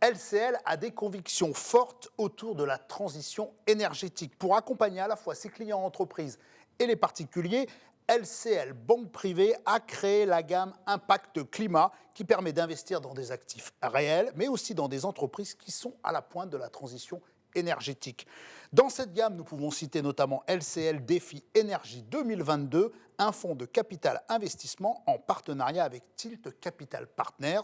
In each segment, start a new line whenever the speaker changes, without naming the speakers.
LCL a des convictions fortes autour de la transition énergétique. Pour accompagner à la fois ses clients entreprises et les particuliers, LCL Banque Privée a créé la gamme Impact Climat qui permet d'investir dans des actifs réels, mais aussi dans des entreprises qui sont à la pointe de la transition énergétique. Dans cette gamme, nous pouvons citer notamment LCL Défi Énergie 2022, un fonds de capital investissement en partenariat avec Tilt Capital Partners.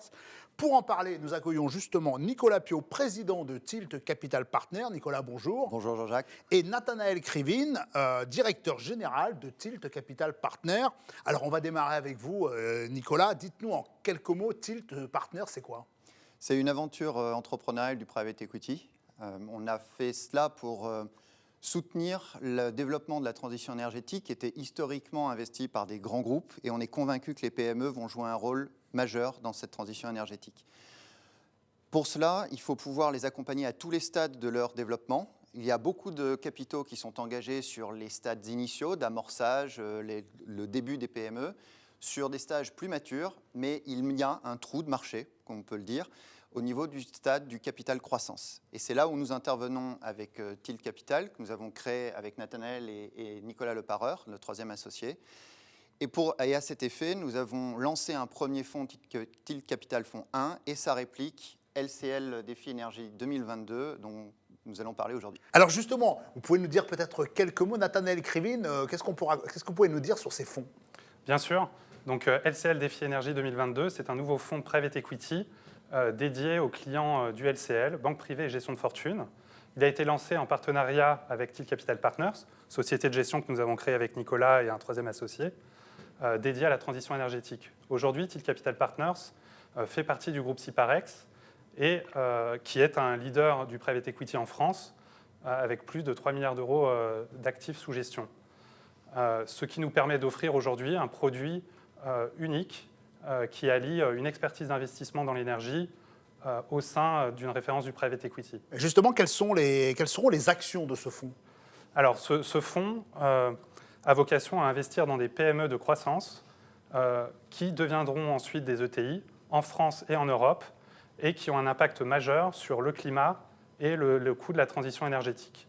Pour en parler, nous accueillons justement Nicolas Piot, président de Tilt Capital Partners. Nicolas, bonjour.
Bonjour Jean-Jacques.
Et Nathanaël Krivine, directeur général de Tilt Capital Partners. Alors, on va démarrer avec vous, Nicolas. Dites-nous en quelques mots, Tilt Partners, c'est quoi?
C'est une aventure entrepreneuriale du private equity. On a fait cela pour soutenir le développement de la transition énergétique qui était historiquement investi par des grands groupes et on est convaincu que les PME vont jouer un rôle majeur dans cette transition énergétique. Pour cela, il faut pouvoir les accompagner à tous les stades de leur développement. Il y a beaucoup de capitaux qui sont engagés sur les stades initiaux d'amorçage, le début des PME, sur des stages plus matures, mais il y a un trou de marché, comme on peut le dire, au niveau du stade du capital croissance. Et c'est là où nous intervenons avec Tilt Capital, que nous avons créé avec Nathanaël et Nicolas Lepareur, le troisième associé. Et à cet effet, nous avons lancé un premier fonds, Tilt Capital Fonds 1, et sa réplique, LCL Défi Énergie 2022, dont nous allons parler aujourd'hui.
Alors justement, vous pouvez nous dire peut-être quelques mots, Nathanaël Krivine, qu'est-ce que vous pouvez nous dire sur ces fonds?
Bien sûr. Donc LCL Défi Énergie 2022, c'est un nouveau fonds private equity dédié aux clients du LCL, banque privée et gestion de fortune. Il a été lancé en partenariat avec Tilt Capital Partners, société de gestion que nous avons créée avec Nicolas et un troisième associé, dédié à la transition énergétique. Aujourd'hui, Tilt Capital Partners fait partie du groupe Ciparex et qui est un leader du private equity en France avec plus de 3 milliards d'euros d'actifs sous gestion. Ce qui nous permet d'offrir aujourd'hui un produit unique qui allie une expertise d'investissement dans l'énergie au sein d'une référence du private equity.
Justement, quelles seront les actions de ce fonds?
Alors, ce fonds a vocation à investir dans des PME de croissance qui deviendront ensuite des ETI en France et en Europe et qui ont un impact majeur sur le climat et le coût de la transition énergétique.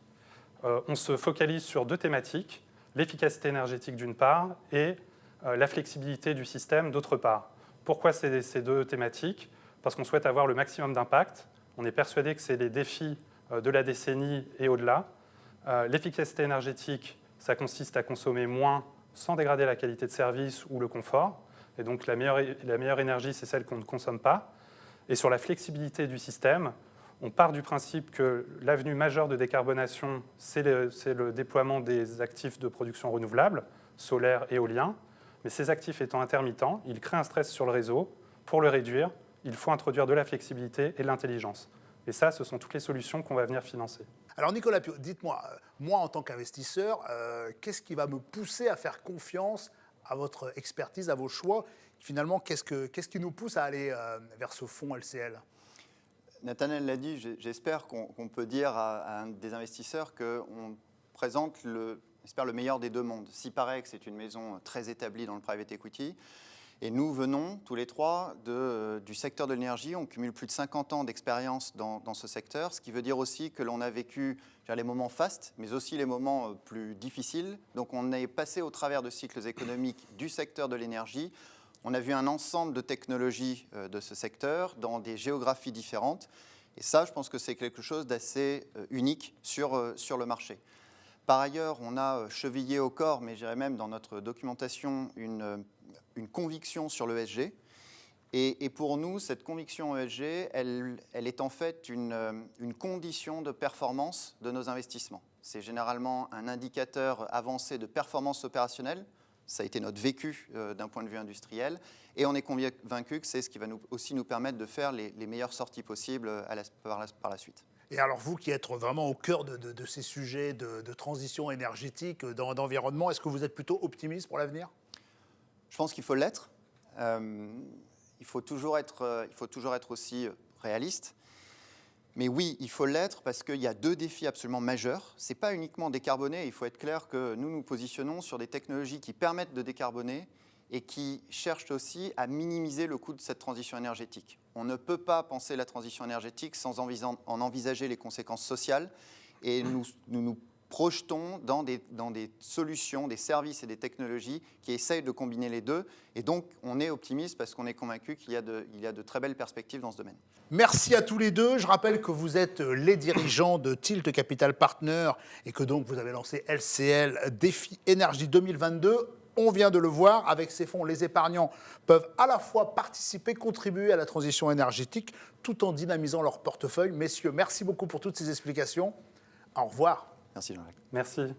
On se focalise sur deux thématiques, l'efficacité énergétique d'une part et la flexibilité du système d'autre part. Pourquoi ces deux thématiques? Parce qu'on souhaite avoir le maximum d'impact. On est persuadé que c'est les défis de la décennie et au-delà. L'efficacité énergétique, ça consiste à consommer moins sans dégrader la qualité de service ou le confort. Et donc la meilleure énergie, c'est celle qu'on ne consomme pas. Et sur la flexibilité du système, on part du principe que l'avenue majeure de décarbonation, c'est le déploiement des actifs de production renouvelable, solaire et éolien. Mais ces actifs étant intermittents, ils créent un stress sur le réseau. Pour le réduire, il faut introduire de la flexibilité et de l'intelligence. Et ça, ce sont toutes les solutions qu'on va venir financer.
Alors Nicolas Piot, dites-moi, moi en tant qu'investisseur, qu'est-ce qui va me pousser à faire confiance à votre expertise, à vos choix? Finalement, qu'est-ce qui nous pousse à aller vers ce fonds LCL?
Nathanaël l'a dit, j'espère qu'on peut dire à des investisseurs qu'on présente j'espère le meilleur des deux mondes. Ciparex est une maison très établie dans le private equity. Et nous venons, tous les trois, du secteur de l'énergie. On cumule plus de 50 ans d'expérience dans ce secteur, ce qui veut dire aussi que l'on a vécu les moments fastes, mais aussi les moments plus difficiles. Donc on est passé au travers de cycles économiques du secteur de l'énergie. On a vu un ensemble de technologies de ce secteur dans des géographies différentes. Et ça, je pense que c'est quelque chose d'assez unique sur le marché. Par ailleurs, on a chevillé au corps, mais je dirais même dans notre documentation, une conviction sur l'ESG. Et pour nous, cette conviction ESG, elle est en fait une condition de performance de nos investissements. C'est généralement un indicateur avancé de performance opérationnelle. Ça a été notre vécu d'un point de vue industriel. Et on est convaincu que c'est ce qui va aussi nous permettre de faire les meilleures sorties possibles par la suite.
Et alors vous qui êtes vraiment au cœur de ces sujets de transition énergétique, d'environnement, est-ce que vous êtes plutôt optimiste pour l'avenir?
Je pense qu'il faut l'être. Il faut toujours être aussi réaliste. Mais oui, il faut l'être parce qu'il y a deux défis absolument majeurs. Ce n'est pas uniquement décarboner. Il faut être clair que nous nous positionnons sur des technologies qui permettent de décarboner et qui cherchent aussi à minimiser le coût de cette transition énergétique. On ne peut pas penser la transition énergétique sans en envisager les conséquences sociales, et nous projetons dans des solutions, des services et des technologies qui essayent de combiner les deux. Et donc, on est optimiste parce qu'on est convaincu qu'il y a de très belles perspectives dans ce domaine.
Merci à tous les deux. Je rappelle que vous êtes les dirigeants de Tilt Capital Partners et que donc vous avez lancé LCL Défi Énergie 2022. On vient de le voir, avec ces fonds, les épargnants peuvent à la fois participer, contribuer à la transition énergétique, tout en dynamisant leur portefeuille. Messieurs, merci beaucoup pour toutes ces explications. Au revoir.
Merci Jean-Jacques.
Merci.